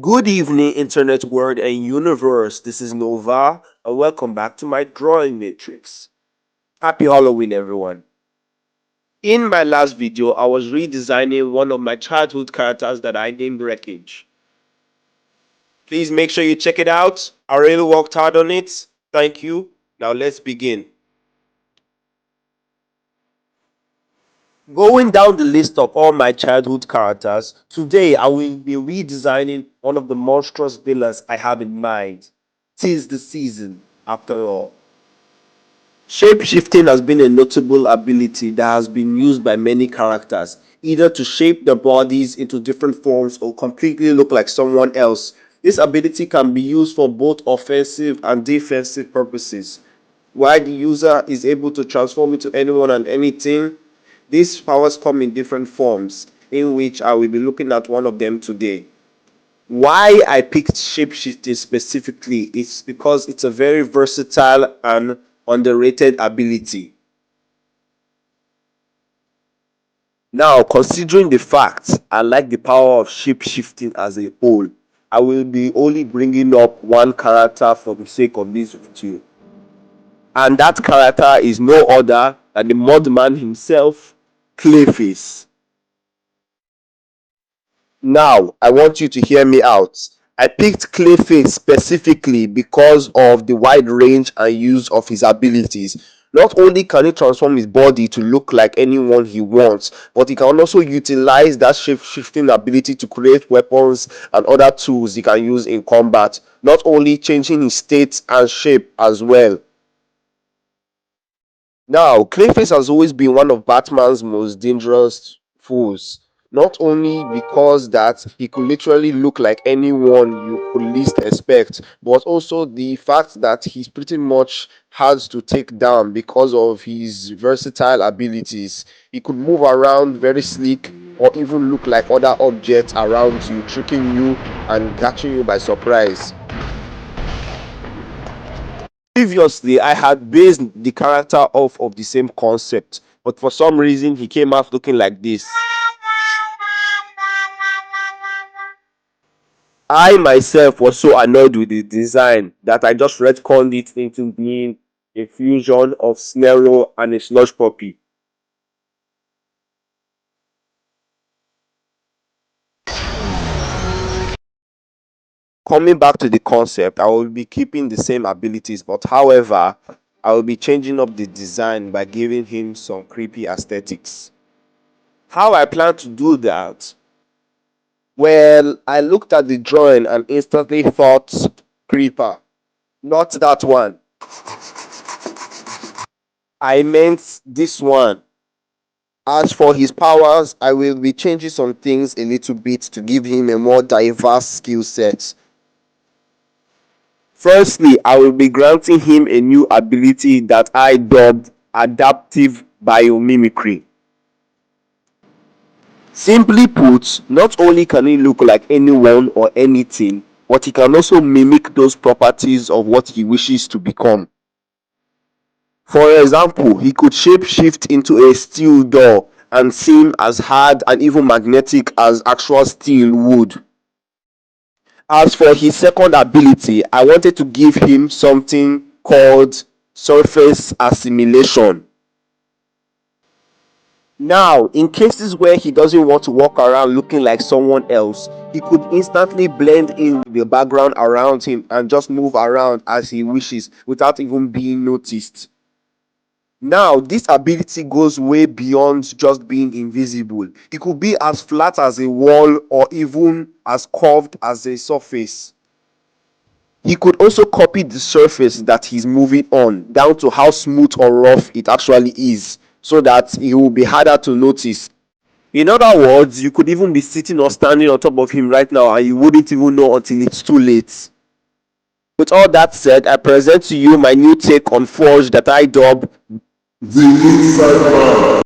Good evening, internet world and universe. This is Nova, and welcome back to my drawing matrix. Happy Halloween, everyone. In my last video, I was redesigning one of my childhood characters that I named Wreckage. Please make sure you check it out. I really worked hard on it. Thank you. Now let's begin. Going down the list of all my childhood characters, today I will be redesigning one of the monstrous villains I have in mind. 'Tis the season, after all. Shape-shifting has been a notable ability that has been used by many characters, either to shape their bodies into different forms or completely look like someone else. This ability can be used for both offensive and defensive purposes. While the user is able to transform into anyone and anything, these powers come in different forms, in which I will be looking at one of them today. Why I picked shapeshifting specifically is because it's a very versatile and underrated ability. Now, considering the fact I like the power of shapeshifting as a whole, I will be only bringing up one character for the sake of this video. And that character is no other than the Mudman himself, Clayface. Now, I want you to hear me out. I picked Clayface specifically because of the wide range and use of his abilities. Not only can he transform his body to look like anyone he wants, but he can also utilize that shape-shifting ability to create weapons and other tools he can use in combat, not only changing his state and shape as well. Now, Clayface has always been one of Batman's most dangerous foes. Not only because that he could literally look like anyone you could least expect, but also the fact that he's pretty much hard to take down because of his versatile abilities. He could move around very sleek or even look like other objects around you, tricking you and catching you by surprise. Previously, I had based the character off of the same concept, but for some reason, he came out looking like this. I myself was so annoyed with the design that I just retconned it into being a fusion of Snarrow and a slush puppy. Coming back to the concept, I will be keeping the same abilities, but however, I will be changing up the design by giving him some creepy aesthetics. How I plan to do that? Well, I looked at the drawing and instantly thought creeper. Not that one. I meant this one. As for his powers, I will be changing some things a little bit to give him a more diverse skill set. Firstly, I will be granting him a new ability that I dubbed adaptive biomimicry. Simply put, not only can he look like anyone or anything, but he can also mimic those properties of what he wishes to become. For example, he could shapeshift into a steel door and seem as hard and even magnetic as actual steel would. As for his second ability, I wanted to give him something called surface assimilation. Now, in cases where he doesn't want to walk around looking like someone else, he could instantly blend in with the background around him and just move around as he wishes without even being noticed. Now, this ability goes way beyond just being invisible. It could be as flat as a wall or even as curved as a surface. He could also copy the surface that he's moving on down to how smooth or rough it actually is, so that it will be harder to notice. In other words, you could even be sitting or standing on top of him right now and you wouldn't even know until it's too late. With all that said, I present to you my new take on Forge that I dub the Redesign.